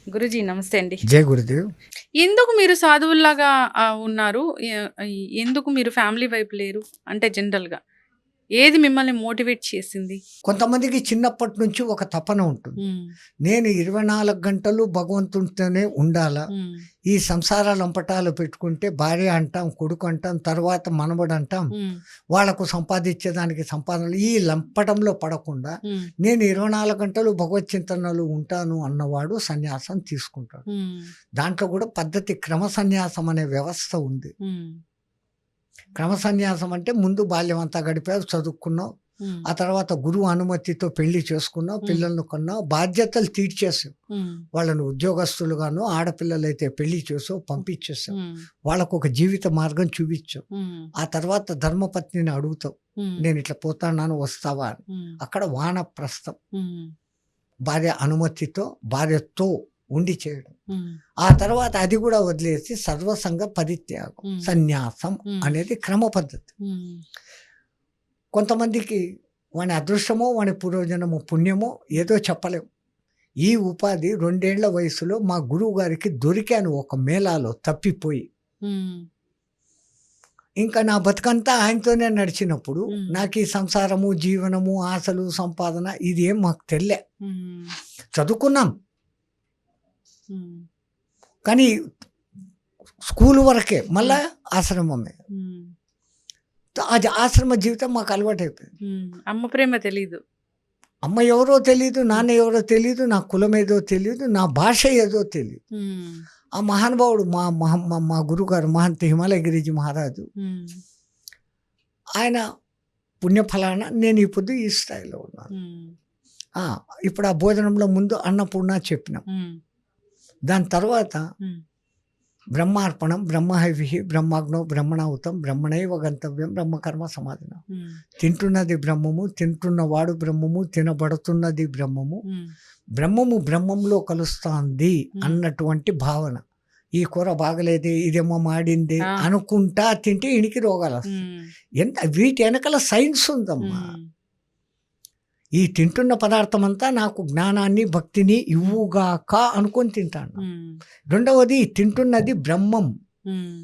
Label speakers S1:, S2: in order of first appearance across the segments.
S1: గురుజీ నమస్తే అండి.
S2: జై గురుదేవ్.
S1: ఎందుకు మీరు సాధువుల్లాగా ఉన్నారు? ఎందుకు మీరు ఫ్యామిలీ వైపు లేరు? అంటే జనరల్‌గా ఏది మిమ్మల్ని మోటివేట్ చేసింది?
S2: కొంతమందికి చిన్నప్పటి నుంచి ఒక తపన ఉంటుంది.
S1: హ్మ్.
S2: నేను 24 గంటలు భగవంతునితోనే ఉండాలా.
S1: హ్మ్.
S2: ఈ సంసార లంపటాలు పెట్టుకుంటే భార్య అంటాం, కొడుకు అంటాం, తర్వాత మనవడు అంటాం.
S1: హ్మ్.
S2: వాళ్ళకు సంపాదించేదానికి సంపాదనలు ఈ లంపటంలో పడకుండా
S1: హ్మ్.
S2: నేను 24 గంటలు భగవత్ చింతనలో ఉంటాను అన్నవాడు సన్యాసం తీసుకుంటాడు.
S1: హ్మ్.
S2: దాంట్లో కూడా పద్ధతి క్రమ సన్యాసం అనే వ్యవస్థ ఉంది.
S1: హ్మ్.
S2: క్రమ సన్యాసం అంటే ముందు బాల్యం అంతా గడిపావు, చదువుకున్నావు.
S1: హ్మ్.
S2: ఆ తర్వాత గురువు అనుమతితో పెళ్లి చేసుకున్నావు, పిల్లలను కొన్నావు, బాధ్యతలు తీర్చేసావు.
S1: హ్మ్.
S2: వాళ్ళను ఉద్యోగస్తులుగాను, ఆడపిల్లలైతే పెళ్లి చేసావు, పంపించేసావు.
S1: హ్మ్.
S2: వాళ్ళకు ఒక జీవిత మార్గం చూపించావు.
S1: హ్మ్.
S2: ఆ తర్వాత ధర్మపత్నిని అడుగుతావు,
S1: హ్మ్.
S2: నేను ఇట్లా పోతాను వస్తావా అని.
S1: హ్మ్.
S2: అక్కడ వానప్రస్థం,
S1: హ్మ్.
S2: భార్య అనుమతితో భార్యతో ఉండి చేయడం.
S1: హ్మ్.
S2: ఆ తర్వాత అది కూడా వదిలేసి సర్వసంగ పరిత్యాగం, సన్యాసం అనేది క్రమ పద్ధతి.
S1: హ్మ్.
S2: కొంతమందికి వాని అదృష్టమో వాని పూర్వజనమో పుణ్యమో ఏదో చెప్పలేం. ఈ ఉపాధి 2 ఏళ్ల వయసులో మా గురువు గారికి దొరికాను ఒక మేళాలో తప్పిపోయి.
S1: హ్మ్.
S2: ఇంకా నా బతుకంతా ఆయనతోనే నడిచినప్పుడు
S1: హ్మ్.
S2: నాకు ఈ సంసారము, జీవనము, ఆశలు, సంపాదన ఇది ఏం మాకు తెల్లే.
S1: హ్మ్.
S2: చదువుకున్నాం
S1: హ్మ్.
S2: కానీ స్కూల్ వరకే, మళ్ళా ఆశ్రమమే.
S1: హ్మ్.
S2: అది ఆశ్రమ జీవితం మాకు అలవాటైపోయింది.
S1: హ్మ్. అమ్మ ప్రేమ తెలీదు.
S2: అమ్మ ఎవరో తెలీదు, నాన్న ఎవరో తెలీదు, నా కులం ఏదో తెలీదు, నా భాష ఏదో తెలీదు.
S1: హ్మ్.
S2: ఆ మహానుభావుడు మా గురుగారు మహంత హిమాలయగిరిజీ మహారాజు,
S1: హ్మ్.
S2: ఆయన పుణ్యఫలాన నేను ఇప్పుడు ఈ స్థాయిలో ఉన్నాను.
S1: హ్మ్.
S2: ఇప్పుడు ఆ భోజనంలో ముందు అన్నపూర్ణ చెప్పినాం.
S1: హ్మ్.
S2: దాని తర్వాత
S1: హ్మ్.
S2: బ్రహ్మార్పణం, బ్రహ్మహవిః, బ్రహ్మాగ్నో బ్రహ్మణాహుతం, బ్రహ్మణైవ గంతవ్యం, బ్రహ్మకర్మ సమాధినం.
S1: హ్మ్.
S2: తింటున్నది బ్రహ్మము, తింటున్నవాడు బ్రహ్మము, తినబడుతున్నది బ్రహ్మము,
S1: హ్మ్.
S2: బ్రహ్మము బ్రహ్మంలో కలుస్తోంది అన్నటువంటి భావన. ఈ కూర బాగలేదే, ఇదేమో మాడింది
S1: ఆ.
S2: అనుకుంటా తింటే ఇనికి రోగాలు వస్తాయి.
S1: హ్మ్.
S2: ఎంత వీటి వెనకాల సైన్స్ ఉందమ్మా.
S1: హ్మ్.
S2: ఈ తింటున్న పదార్థం అంతా నాకు జ్ఞానాన్ని, భక్తిని ఇవ్వుగాక అనుకొని తింటాను.
S1: హ్మ్.
S2: రెండవది తింటున్నది బ్రహ్మం.
S1: హ్మ్.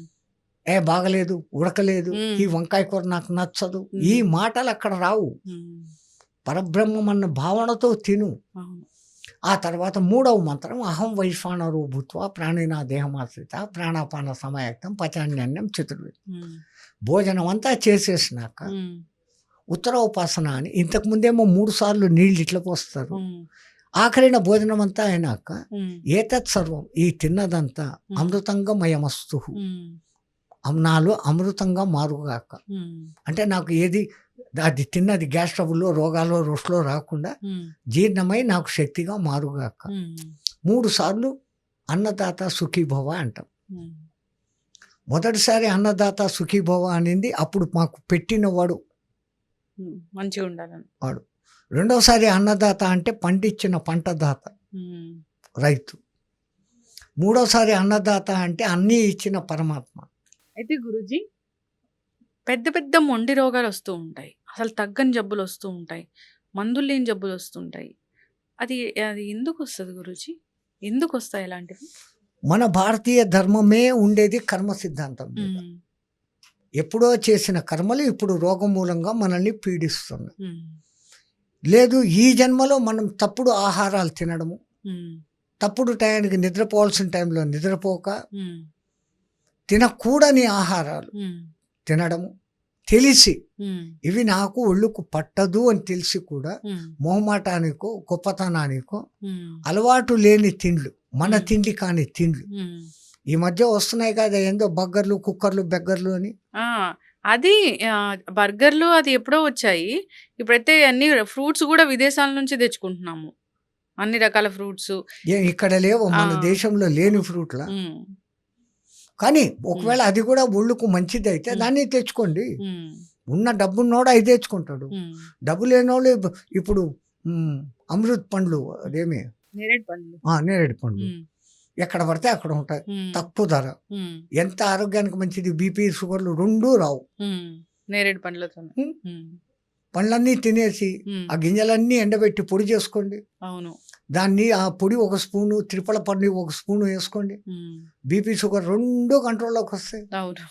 S2: బాగలేదు, ఉడకలేదు, ఈ
S1: హ్మ్.
S2: వంకాయ కూర నాకు నచ్చదు, ఈ మాటలు అక్కడ రావు.
S1: హ్మ్.
S2: పరబ్రహ్మం అన్న భావనతో తిను.
S1: అవును.
S2: ఆ తర్వాత మూడవ మంత్రం అహం వైశ్వానరో భూత్వా ప్రాణినా దేహమాశ్రిత ప్రాణాపాన సమాయక్తం పచాన్యన్యం చతుర్వేది.
S1: హ్మ్.
S2: భోజనం అంతా చేసేసినాక
S1: హ్మ్.
S2: ఉత్తరోపాసన అని ఇంతకుముందేమో 3 సార్లు నీళ్ళు ఇట్లా పోస్తారు.
S1: హ్మ్.
S2: ఆఖరిన భోజనం అంతా అయినాక
S1: హ్మ్.
S2: ఏతత్ సర్వం ఈ తిన్నదంతా అమృతంగా మయమస్తు,
S1: హ్మ్.
S2: నాలో అమృతంగా మారుగాక.
S1: హ్మ్.
S2: అంటే నాకు ఏది అది తిన్నది గ్యాస్ ట్రబుల్లో, రోగాలు, రొస్ట్లో రాకుండా
S1: హ్మ్.
S2: జీర్ణమై నాకు శక్తిగా మారుగాక.
S1: హ్మ్.
S2: 3 సార్లు అన్నదాత సుఖీభవ అంటాం.
S1: హ్మ్.
S2: మొదటిసారి అన్నదాత సుఖీభవ అనింది అప్పుడు మాకు పెట్టినవాడు
S1: మంచిగుండాలని.
S2: వాడు. రెండోసారి అన్నదాత అంటే పండించిన పంటదాత,
S1: హ్మ్.
S2: రైతు. మూడోసారి అన్నదాత అంటే అన్నీ ఇచ్చిన పరమాత్మ.
S1: అయితే గురూజీ పెద్ద పెద్ద మొండి రోగాలు వస్తూ ఉంటాయి. అసలు తగ్గని జబ్బులు వస్తూ ఉంటాయి. మందులు లేని జబ్బులు వస్తుంటాయి. అది అది ఎందుకొస్తది గురూజీ? ఎందుకొస్తాయి ఇలాంటివి?
S2: మన భారతీయ ధర్మమే ఉండేది కర్మ సిద్ధాంతం మీద.
S1: హ్మ్.
S2: ఎప్పుడో చేసిన కర్మలు ఇప్పుడు రోగం మూలంగా మనల్ని పీడిస్తున్నాయి.
S1: హ్మ్.
S2: లేదు, ఈ జన్మలో మనం తప్పుడు ఆహారాలు తినడము,
S1: హ్మ్.
S2: తప్పుడు టయానికి నిద్రపోవాల్సిన టైంలో నిద్రపోక,
S1: హ్మ్.
S2: తినకూడని ఆహారాలు
S1: హ్మ్.
S2: తినడము తెలిసి,
S1: హ్మ్.
S2: ఇవి నాకు ఒళ్ళుకు పట్టదు అని తెలిసి కూడా
S1: హ్మ్.
S2: మొహమాటానికో గొప్పతనానికో
S1: హ్మ్.
S2: అలవాటు లేని తిండ్లు, మన తిండి కాని తిండ్లు
S1: హ్మ్.
S2: ఈ మధ్య వస్తున్నాయి కదా, ఏందో బర్గర్లు, కుక్కర్లు, బెగ్గర్లు అని.
S1: ఆ! అది బర్గర్‌లు అది ఎప్పుడో వచ్చాయి. ఇప్పుడైతే అన్ని ఫ్రూట్స్ గూడా విదేశాల నుంచి తెచ్చుకుంటున్నాము. అన్ని రకాల ఫ్రూట్సు.
S2: ఇక్కడ లేవు
S1: ఆ!
S2: మన దేశంలో లేని ఫ్రూట్లా.
S1: హ్మ్.
S2: కానీ
S1: హ్మ్.
S2: ఒకవేళ అది కూడా ఒళ్ళుకు మంచిదైతే దాన్ని తెచ్చుకోండి.
S1: హ్మ్.
S2: ఉన్న డబ్బున్నోడు అవి తెచ్చుకుంటాడు.
S1: హ్మ్.
S2: డబ్బు లేనోళ్ళు ఇప్పుడు అమృత్ పండ్లు, అదేమి
S1: నేరేడు పండ్లు.
S2: నేరేడు పండ్లు
S1: హ్మ్.
S2: ఎక్కడ పడితే అక్కడ ఉంటాయి,
S1: హ్మ్.
S2: తక్కువ ధర.
S1: హ్మ్.
S2: ఎంత ఆరోగ్యానికి మంచిది, బీపీ, షుగర్లు రెండూ రావు.
S1: హ్మ్. నేరేడు పండ్లతోనే.
S2: హ్మ్.
S1: హ్మ్.
S2: పండ్లన్నీ తినేసి
S1: హ్మ్.
S2: ఆ గింజలన్నీ ఎండబెట్టి పొడి చేసుకోండి.
S1: అవును.
S2: దాన్ని ఆ పొడి ఒక స్పూను, త్రిఫల పండు ఒక స్పూను వేసుకోండి.
S1: ఉమ్,
S2: బీపీ, షుగర్ 2 కంట్రోల్‌లోకి వస్తాయి.
S1: అవును.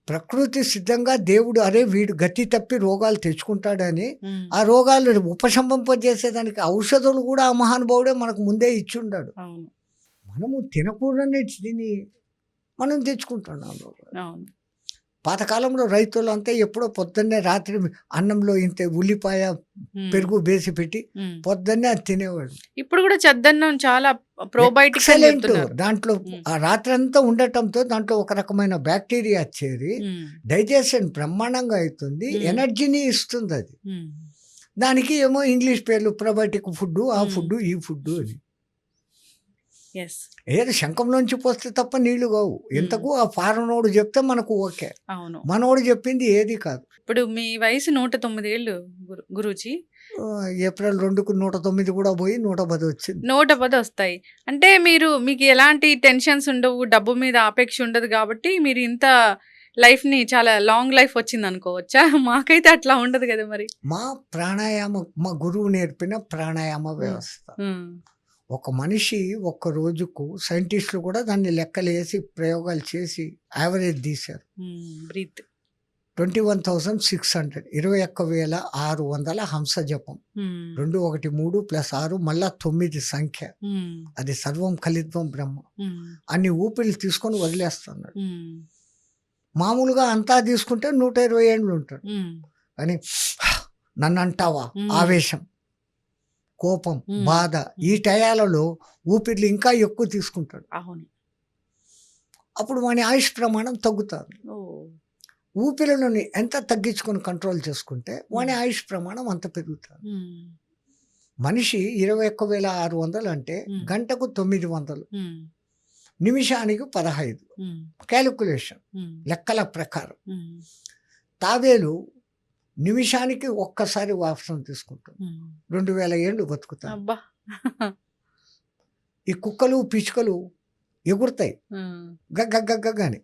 S2: ప్రకృతి సిద్ధంగా దేవుడు అరే వీడు గతి తప్పి రోగాలు తెచ్చుకుంటాడని,
S1: ఉమ్,
S2: ఆ రోగాలు ఉపశమింపజేసేదానికి ఔషధాలు కూడా ఆ మహానుభావుడే మనకు ముందే ఇచ్చుండాడు.
S1: అవును.
S2: మనము తినకూడని తిని మనం తెచ్చుకుంటున్నాం రోగాలు.
S1: అవును.
S2: పాతకాలంలో రైతులంతా ఎప్పుడో పొద్దున్నే రాత్రి అన్నంలో ఇంత ఉల్లిపాయ,
S1: ఉమ్,
S2: పెరుగు వేసి పెట్టి
S1: ఉమ్.
S2: పొద్దున్నే అది తినేవాడు.
S1: ఇప్పుడు కూడా చద్దన్నం చాలా ప్రోబయోటిక్ అని
S2: ఎక్సలెంట్.
S1: చెప్తున్నారు.
S2: దాంట్లో
S1: ఉమ్,
S2: ఆ రాత్రంతా ఉండటంతో దాంట్లో ఒక రకమైన బ్యాక్టీరియా చేరి
S1: ఉమ్,
S2: డైజెషన్ బ్రహ్మాండంగా అవుతుంది.
S1: ఉమ్,
S2: ఎనర్జీని ఇస్తుంది అది.
S1: ఉమ్,
S2: దానికి ఏమో ఇంగ్లీష్ పేర్లు ప్రొబయోటిక్ ఫుడ్, ఆ
S1: ఉమ్.
S2: ఫుడ్, ఈ ఫుడ్ అని.
S1: ఎస్.
S2: ఏది శంఖంలోంచి పోస్తే తప్ప నీళ్లు కావు. ఎంతకు ఆ ఫారెనోడు చెప్తే మనకు ఓకే.
S1: అవును.
S2: మనోడు చెప్పింది ఏది కాదు.
S1: ఇప్పుడు మీ వయసు 109 ఏళ్ళు గురూజీ.
S2: ఏప్రిల్ 2కు 109 కూడా పోయి 110 వచ్చింది.
S1: 110 వస్తాయి. అంటే మీకు ఎలాంటి టెన్షన్స్ ఉండవు, డబ్బు మీద ఆపేక్ష ఉండదు కాబట్టి మీరు ఇంత లైఫ్‌ని చాలా లాంగ్ లైఫ్ వచ్చిందనుకోవచ్చా? మాకైతే అట్లా ఉండదు కదా మరి.
S2: మా ప్రాణాయామ మా గురువు నేర్పిన ప్రాణాయామ
S1: హ్మ్.
S2: వ్యవస్థ.
S1: హ్మ్.
S2: ఒక మనిషి ఒక్క రోజుకు సైంటిస్టులు కూడా దాన్ని లెక్కలేసి ప్రయోగాలు చేసి యావరేజ్ తీశారు.
S1: బ్రీత్.
S2: 21,600 21,600 హంస జపం. 213 + 6 మళ్ళా 9 సంఖ్య. అది సర్వం ఖలిత్వం బ్రహ్మ. అన్ని ఊపిరిలు తీసుకొని వదిలేస్తున్నాడు. మామూలుగా అంతా తీసుకుంటే 120 ఏండ్లు ఉంటాడు. కానీ నన్ను అంటావా, ఆవేశం, కోపం, బాధ, ఈ టయాలలో ఊపిరిలు ఇంకా ఎక్కువ తీసుకుంటాడు.
S1: అవును.
S2: అప్పుడు మన ఆయుష్ ప్రమాణం తగ్గుతారు. ఊపిరిని ఎంత తగ్గించుకొని కంట్రోల్ చేసుకుంటే వాని ఆయుష్ ప్రమాణం అంత పెరుగుతుంది. మనిషి 21,600 అంటే గంటకు 900, నిమిషానికి 15. క్యాలిక్యులేషన్ లెక్కల ప్రకారం తాబేలు నిమిషానికి ఒక్కసారి వాసన తీసుకుంటుంది. 2000 ఏళ్ళు బతుకుతాయి.
S1: అబ్బా.
S2: ఈ కుక్కలు, పిచ్చుకలు ఎగురుతాయి గగ్గని,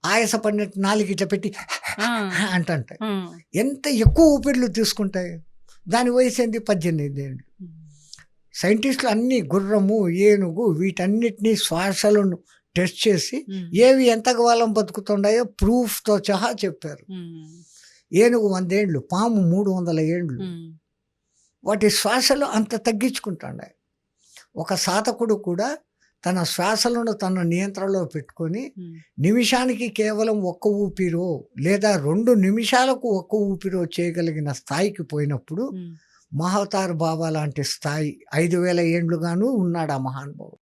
S2: ఆయాసపడినట్టు నాలుగు ఇట్లా పెట్టి అంటుంటాయి. ఎంత ఎక్కువ ఊపిరిలు తీసుకుంటాయి. దాని వయసు ఏంది 18 ఏళ్ళు. సైంటిస్టులు అన్ని గుర్రము, ఏనుగు వీటన్నిటినీ శ్వాసలను టెస్ట్ చేసి ఏవి ఎంత కాలం బతుకుతుండాయో ప్రూఫ్తో సహా చెప్పారు. ఏనుగు 100 ఏండ్లు, పాము 300 ఏండ్లు. వాటి శ్వాసలు అంత తగ్గించుకుంటున్నాయి. ఒక సాధకుడు కూడా తన శ్వాసలను తన నియంత్రణలో పెట్టుకొని నిమిషానికి కేవలం 1 ఊపిరో లేదా 2 నిమిషాలకు 1 ఊపిరో చేయగలిగిన స్థాయికి పోయినప్పుడు మహావతార్ బాబా లాంటి స్థాయి 5,000 ఏండ్లుగాను ఉన్నాడు ఆ మహానుభావుడు.